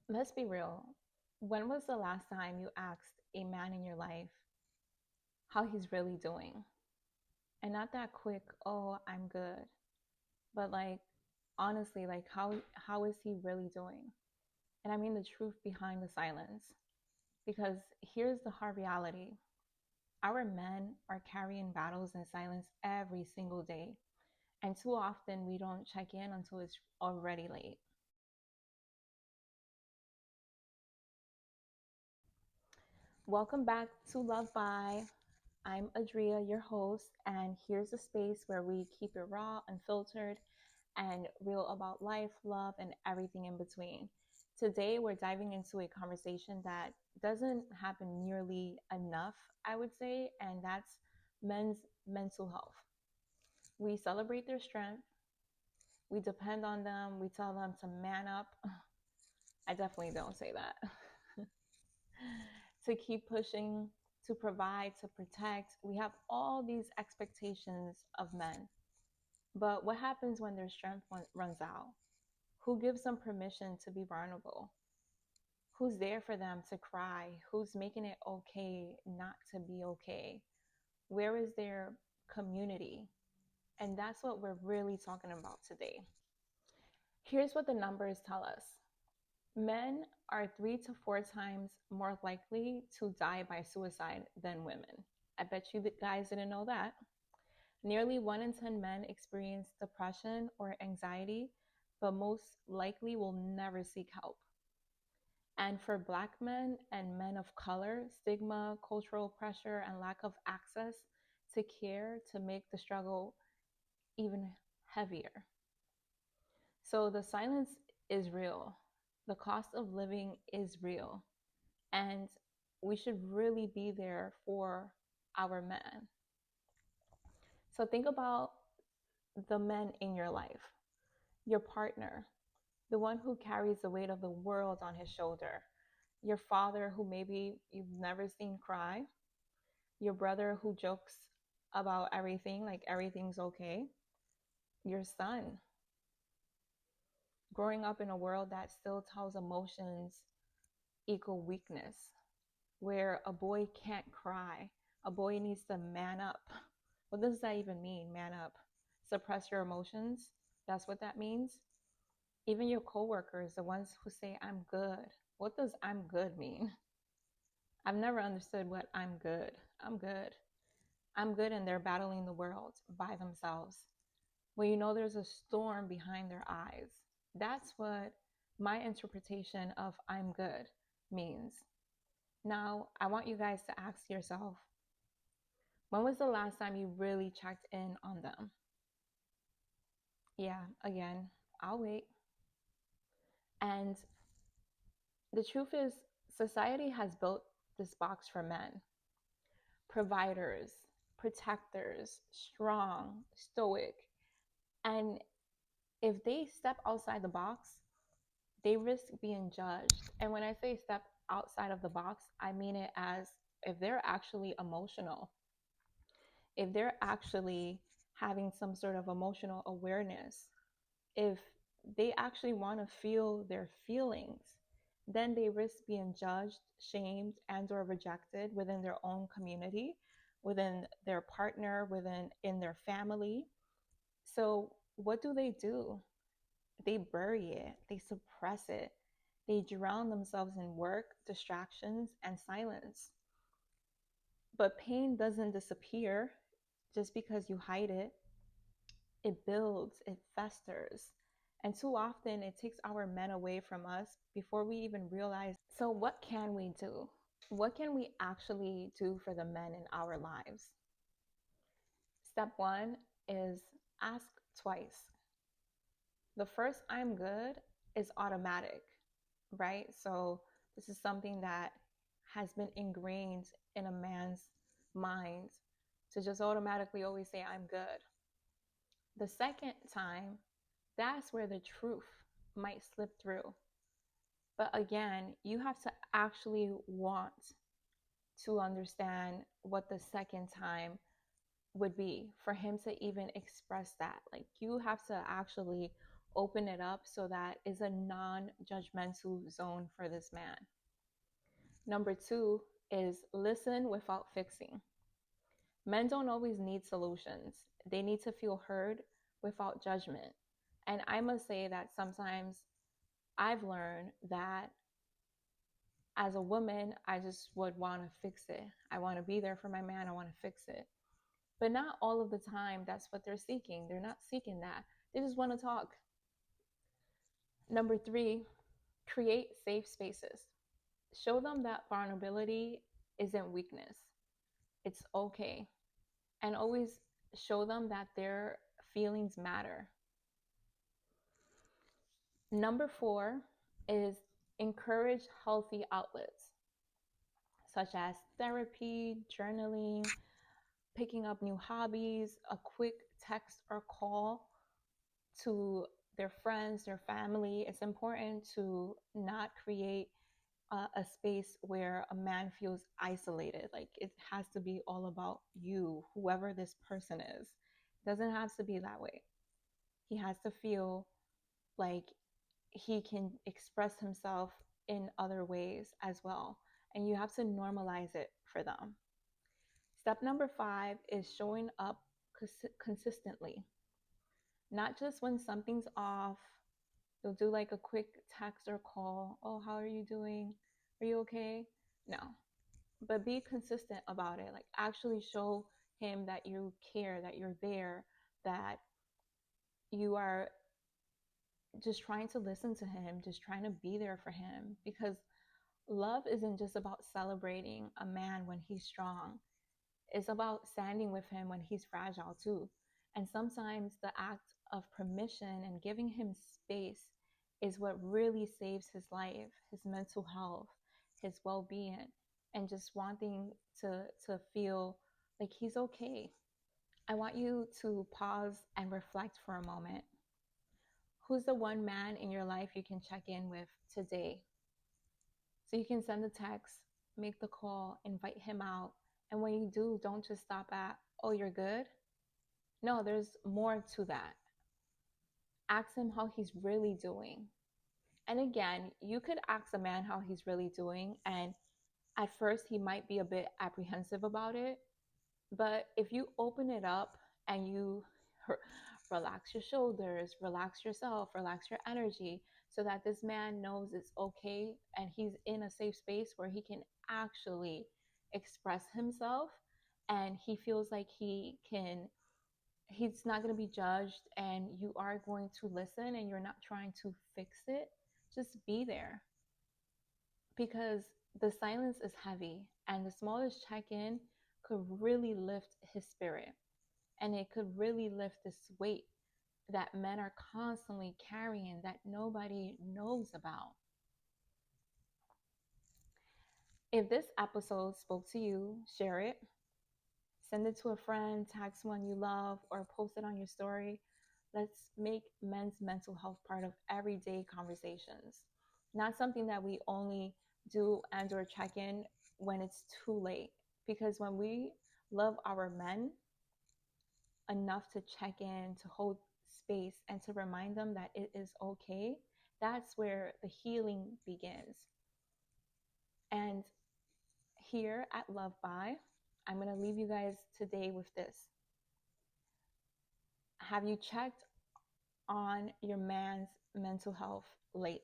Let's be real. When was the last time you asked a man in your life how he's really doing? And not that quick, oh, I'm good. But like honestly, like how is he really doing? And I mean the truth behind the silence. Because here's the hard reality. Our men are carrying battles in silence every single day. And too often we don't check in until it's already late. Welcome back to Love By. I'm Adria, your host, and here's a space where we keep it raw, unfiltered, and real about life, love, and everything in between. Today, we're diving into a conversation that doesn't happen nearly enough, I would say, and that's men's mental health. We celebrate their strength, we depend on them, we tell them to man up. I definitely don't say that. To keep pushing, to provide, to protect. We have all these expectations of men. But what happens when their strength runs out? Who gives them permission to be vulnerable? Who's there for them to cry? Who's making it okay not to be okay? Where is their community? And that's what we're really talking about today. Here's what the numbers tell us: men are 3 to 4 times more likely to die by suicide than women. I bet you guys didn't know that. Nearly 1 in 10 men experience depression or anxiety, but most likely will never seek help. And for Black men and men of color, stigma, cultural pressure, and lack of access to care to make the struggle even heavier. So the silence is real. The cost of living is real. And we should really be there for our men. So think about the men in your life, your partner, the one who carries the weight of the world on his shoulder, your father who maybe you've never seen cry, your brother who jokes about everything, like everything's okay, your son growing up in a world that still tells emotions equal weakness, where a boy can't cry, a boy needs to man up. What does that even mean, man up? Suppress your emotions? That's what that means? Even your coworkers, the ones who say, I'm good. What does I'm good mean? I've never understood what I'm good. I'm good. I'm good, and they're battling the world by themselves. Well, you know, there's a storm behind their eyes. That's what my interpretation of I'm good means. Now, I want you guys to ask yourself, when was the last time you really checked in on them? Yeah, again, I'll wait. And the truth is, society has built this box for men: providers, protectors, strong, stoic. And if they step outside the box, they risk being judged. And when I say step outside of the box, I mean it as if they're actually emotional, if they're actually having some sort of emotional awareness, if they actually want to feel their feelings, then they risk being judged, shamed, and or rejected within their own community, within their partner, within in their family. So what do? They bury it, they suppress it, they drown themselves in work, distractions, and silence. But pain doesn't disappear just because you hide it. It builds, it festers. And too often it takes our men away from us before we even realize. So, what can we do? What can we actually do for the men in our lives? Step one is ask twice. The first I'm good is automatic, right? So, this is something that has been ingrained in a man's mind to just automatically always say, I'm good. The second time, that's where the truth might slip through. But again, you have to actually want to understand what the second time would be for him to even express that. Like, you have to actually open it up so that it's a non-judgmental zone for this man. Number 2 is listen without fixing. Men don't always need solutions. They need to feel heard without judgment. And I must say that sometimes I've learned that as a woman, I just would want to fix it. I want to be there for my man. I want to fix it. But not all of the time, that's what they're seeking. They're not seeking that. They just want to talk. Number 3, create safe spaces. Show them that vulnerability isn't weakness. It's okay. And always show them that their feelings matter. Number 4 is encourage healthy outlets, such as therapy, journaling, picking up new hobbies, a quick text or call to their friends, their family. It's important to not create a space where a man feels isolated. Like it has to be all about you, whoever this person is. It doesn't have to be that way. He has to feel like he can express himself in other ways as well. And you have to normalize it for them. Step number 5 is showing up consistently. Not just when something's off. You'll do like a quick text or call. Oh, how are you doing? Are you okay? No. But be consistent about it. Like actually show him that you care, that you're there, that you are just trying to listen to him, just trying to be there for him. Because love isn't just about celebrating a man when he's strong. It's about standing with him when he's fragile too. And sometimes the act of permission and giving him space is what really saves his life, his mental health, his well-being, and just wanting to feel like he's okay. I want you to pause and reflect for a moment. Who's the one man in your life you can check in with today? So you can send the text, make the call, invite him out. And when you do, don't just stop at, oh, you're good. No, there's more to that. Ask him how he's really doing. And again, you could ask a man how he's really doing, and at first he might be a bit apprehensive about it. But if you open it up and you relax your shoulders, relax yourself, relax your energy, so that this man knows it's okay and he's in a safe space where he can actually express himself, and he feels like he's not going to be judged, and you are going to listen and you're not trying to fix it. Just be there, because the silence is heavy, and the smallest check-in could really lift his spirit, and it could really lift this weight that men are constantly carrying that nobody knows about. If this episode spoke to you, share it. Send it to a friend, tag someone you love, or post it on your story. Let's make men's mental health part of everyday conversations. Not something that we only do and or check in when it's too late. Because when we love our men enough to check in, to hold space, and to remind them that it is okay, that's where the healing begins. And here at Love By, I'm going to leave you guys today with this. Have you checked on your man's mental health lately?